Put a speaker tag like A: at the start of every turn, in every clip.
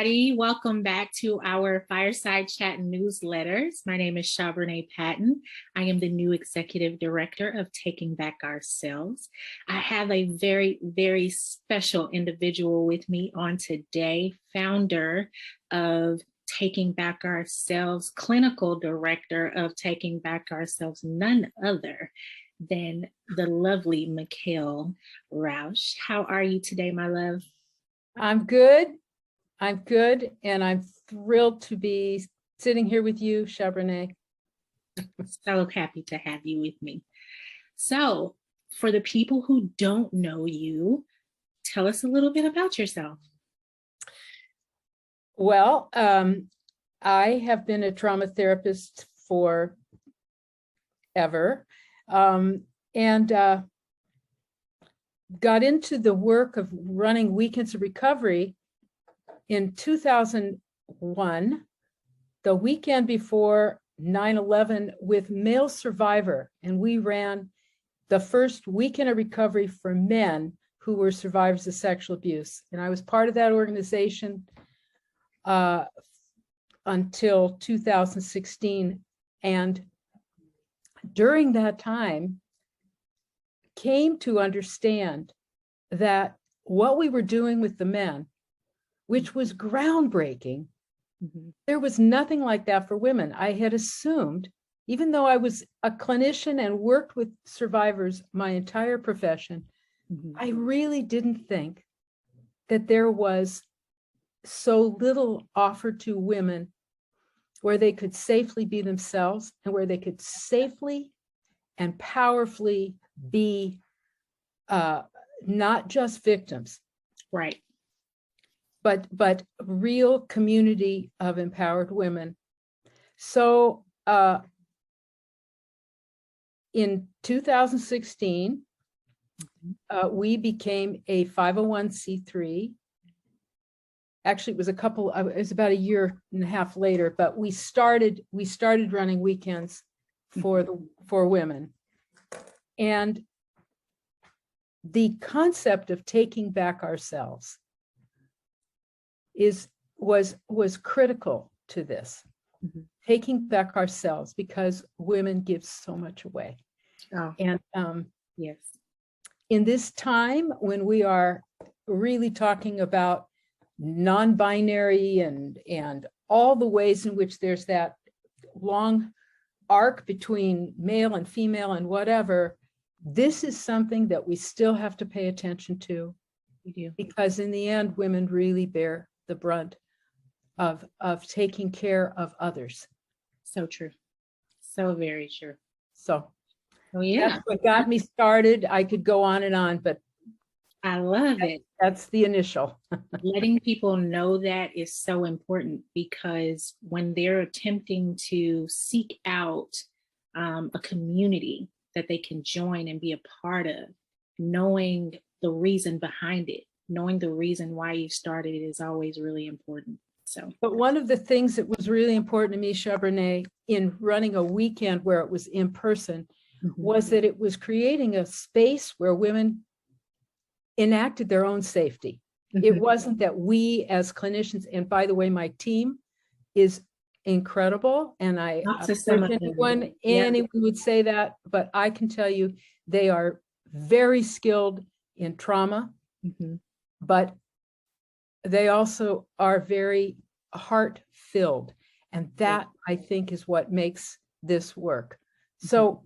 A: everybody. Welcome back to our Fireside Chat newsletters. My name is Shabranae Patton. I am the new executive director of Taking Back Ourselves. I have a very, very special individual with me on today, founder of Taking Back Ourselves, clinical director of Taking Back Ourselves, none other than the lovely Mikele Rauch. How are you today, my love?
B: I'm good. And I'm thrilled to be sitting here with you, Shabranae.
A: So happy to have you with me. So, for the people who don't know you, tell us a little bit about yourself.
B: Well, I have been a trauma therapist for ever, and got into the work of running weekends of recovery in 2001, the weekend before 9/11, with Male Survivor. And we ran the first weekend of recovery for men who were survivors of sexual abuse. And I was part of that organization until 2016. And during that time, came to understand that what we were doing with the men, which was groundbreaking, there was nothing like that for women. I had assumed, even though I was a clinician and worked with survivors my entire profession, I really didn't think that there was so little offered to women where they could safely be themselves and where they could safely and powerfully be not just victims,
A: right,
B: but real community of empowered women. So in 2016, we became a 501c3. Actually, it was about a year and a half later, but we started running weekends for women. And the concept of taking back ourselves was critical to this. Taking back ourselves, because women give so much away. And
A: yes,
B: in this time when we are really talking about non-binary and all the ways in which there's that long arc between male and female and whatever, this is something that we still have to pay attention to.
A: we do.
B: Because in the end, women really bear the brunt of taking care of others.
A: So true. So very true.
B: So
A: yeah,
B: that's what got me started. I could go on and on, but
A: I love it.
B: That's the initial.
A: Letting people know that is so important, because when they're attempting to seek out a community that they can join and be a part of, knowing the reason behind it, knowing the reason why you started it is always really important. So,
B: but one of the things that was really important to me, Shabranae, in running a weekend where it was in person, was that it was creating a space where women enacted their own safety. It wasn't that we as clinicians, and by the way, my team is incredible, and anyone would say that, but I can tell you they are very skilled in trauma, but they also are very heart-filled, and that I think is what makes this work. So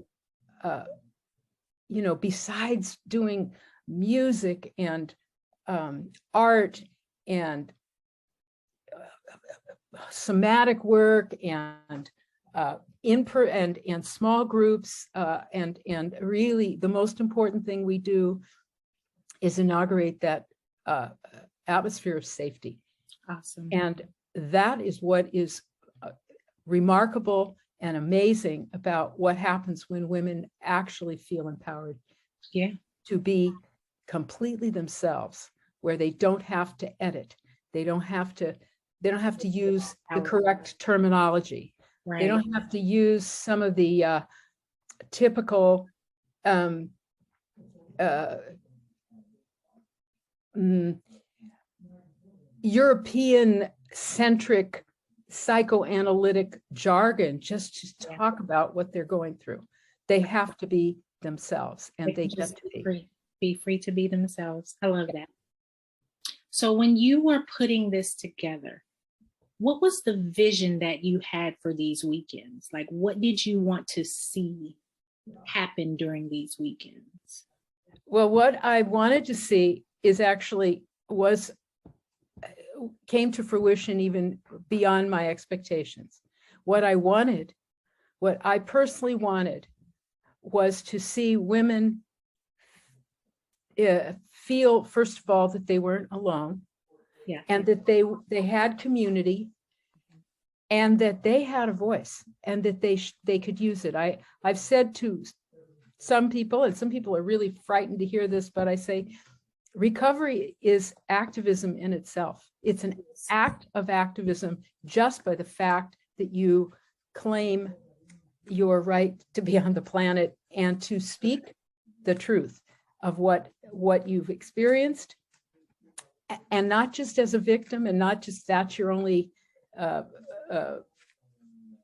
B: besides doing music and art and somatic work and and small groups, and really the most important thing we do is inaugurate that atmosphere of safety.
A: Awesome.
B: And that is what is remarkable and amazing about what happens when women actually feel empowered to be completely themselves, where they don't have to edit, they don't have to use the correct terminology, right. They don't have to use some of the typical European centric psychoanalytic jargon just to talk about what they're going through. They have to be themselves, and they get to
A: be free to be themselves. I love that. So when you were putting this together, what was the vision that you had for these weekends? Like, what did you want to see happen during these weekends?
B: Well, what I wanted to see is actually came to fruition even beyond my expectations. What I personally wanted was to see women feel, first of all, that they weren't alone, and that they had community, and that they had a voice, and that they could use it. I've said to some people, and some people are really frightened to hear this, but I say, recovery is activism in itself. It's an act of activism just by the fact that you claim your right to be on the planet and to speak the truth of what you've experienced, and not just as a victim, and not just that's your only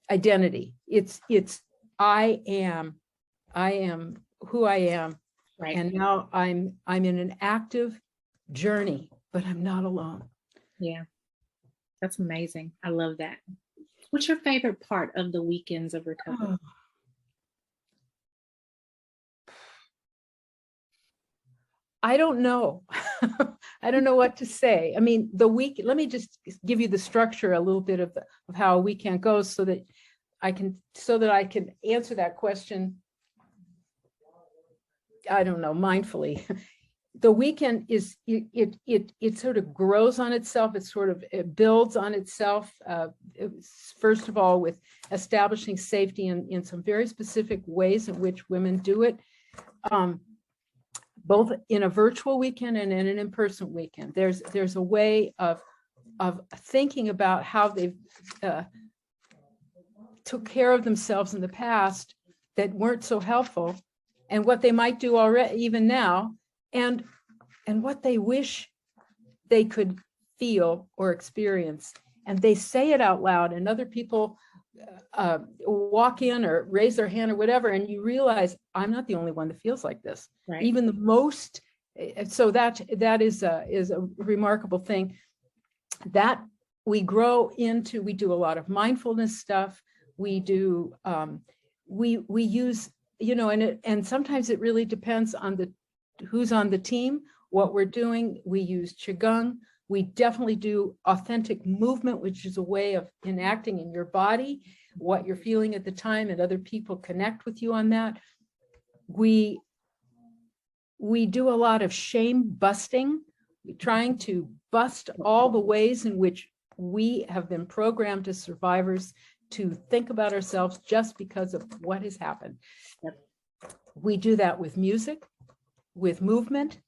B: identity. It's I am who I am. Right. And now I'm in an active journey, but I'm not alone.
A: Yeah, that's amazing. I love that. What's your favorite part of the weekends of recovery?
B: I don't know. I don't know what to say. I mean, let me just give you the structure a little bit of how a weekend goes so that I can answer that question. I don't know, mindfully. The weekend is, it sort of grows on itself. It builds on itself. First of all, with establishing safety in some very specific ways in which women do it, both in a virtual weekend and in an in-person weekend. There's a way of thinking about how they've took care of themselves in the past that weren't so helpful, and what they might do already, even now, and what they wish they could feel or experience. And they say it out loud, and other people walk in or raise their hand or whatever, and you realize, I'm not the only one that feels like this. Right. Even the most, so that is a remarkable thing. That we grow into, we do a lot of mindfulness stuff. We do, we use, and sometimes it really depends on who's on the team, what we're doing. We use Qigong. We definitely do authentic movement, which is a way of enacting in your body what you're feeling at the time, and other people connect with you on that. We do a lot of shame busting, trying to bust all the ways in which we have been programmed as survivors to think about ourselves just because of what has happened. We do that with music, with movement,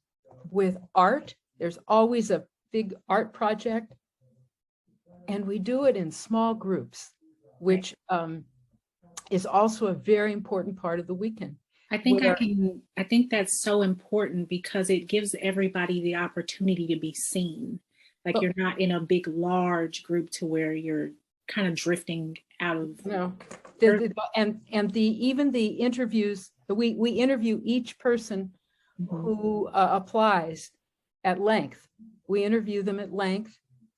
B: with art. There's always a big art project, and we do it in small groups, which is also a very important part of the weekend.
A: I think that's so important because it gives everybody the opportunity to be seen. Like, you're not in a big, large group to where you're kind of drifting out of.
B: No, even the interviews, we interview each person who applies at length. We interview them at length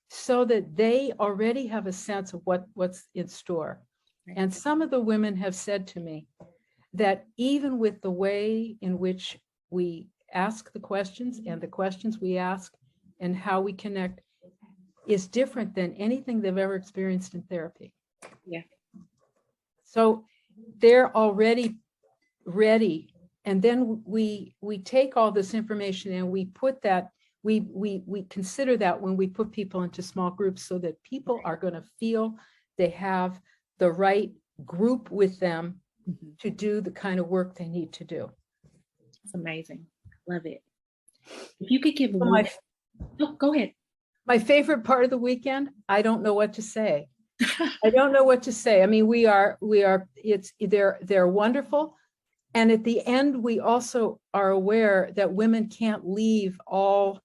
B: so that they already have a sense of what's in store. Right. And some of the women have said to me that even with the way in which we ask the questions and the questions we ask and how we connect is different than anything they've ever experienced in therapy.
A: Yeah.
B: So they're already ready. And then we take all this information and we put that, we consider that when we put people into small groups so that people are going to feel they have the right group with them to do the kind of work they need to do.
A: It's amazing. Love it. If you could give one. Go ahead.
B: My favorite part of the weekend, I don't know what to say. I don't know what to say. I mean, they're wonderful. And at the end, we also are aware that women can't leave all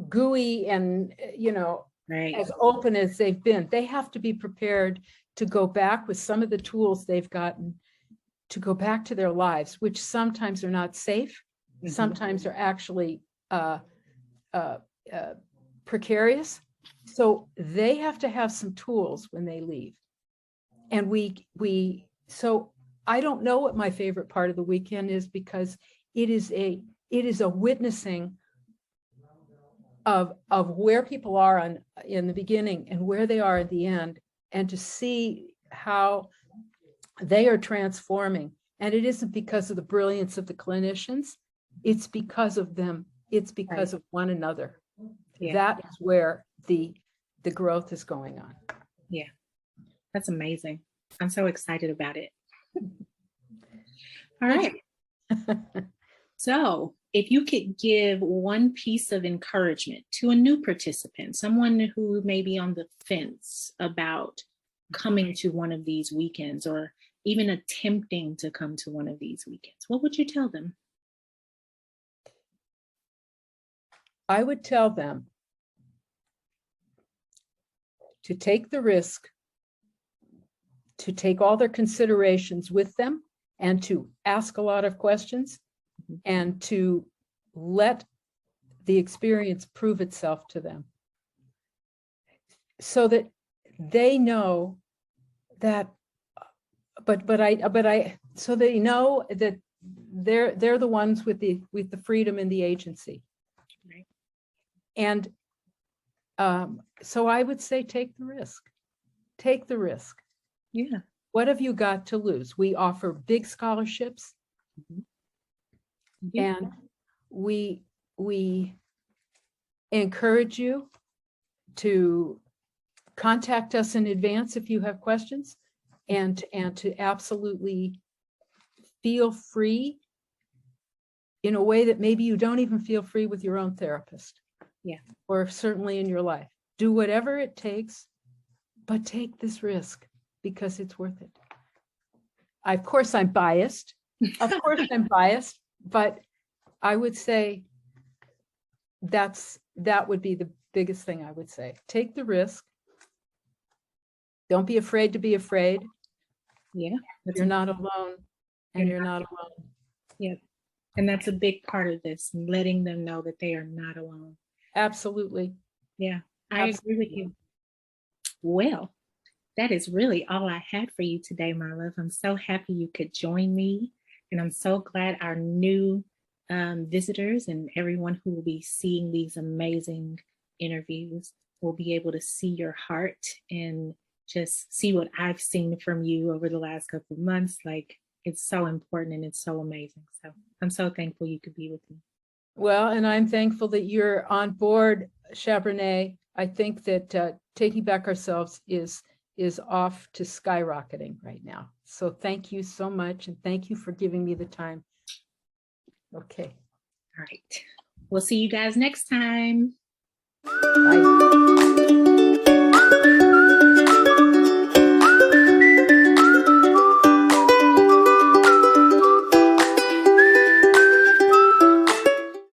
B: gooey and,
A: Right.
B: as open as they've been. They have to be prepared to go back with some of the tools they've gotten to go back to their lives, which sometimes are not safe, sometimes are actually precarious. So they have to have some tools when they leave. And so I don't know what my favorite part of the weekend is, because it is a witnessing of where people are in the beginning and where they are at the end, and to see how they are transforming. And it isn't because of the brilliance of the clinicians, it's because of them, it's because of one another. That is where the growth is going on.
A: Yeah, that's amazing. I'm so excited about it. All right. So if you could give one piece of encouragement to a new participant, someone who may be on the fence about coming to one of these weekends, or even attempting to come to one of these weekends, what would you tell them?
B: I would tell them to take the risk, to take all their considerations with them, and to ask a lot of questions, and to let the experience prove itself to them, so that they know that, so they know that they're the ones with the freedom and the agency.
A: Right.
B: And so I would say, take the risk. Take the risk.
A: Yeah.
B: What have you got to lose? We offer big scholarships. And we encourage you to contact us in advance if you have questions, and to absolutely feel free in a way that maybe you don't even feel free with your own therapist.
A: Yeah.
B: Or certainly in your life. Do whatever it takes, but take this risk, because it's worth it. Of course, I'm biased. But I would say that would be the biggest thing I would say. Take the risk. Don't be afraid to be afraid.
A: Yeah.
B: You're not alone, and you're not alone.
A: Yeah. And that's a big part of this, letting them know that they are not alone.
B: Absolutely.
A: Yeah, I agree with you. Well, that is really all I had for you today, my love. I'm so happy you could join me. And I'm so glad our new visitors and everyone who will be seeing these amazing interviews will be able to see your heart and just see what I've seen from you over the last couple of months. Like, it's so important and it's so amazing. So I'm so thankful you could be with me.
B: Well, and I'm thankful that you're on board, Shabranae. I think that Taking Back Ourselves is off to skyrocketing right now. So thank you so much, and thank you for giving me the time. Okay.
A: All right. We'll see you guys next time.
B: Bye.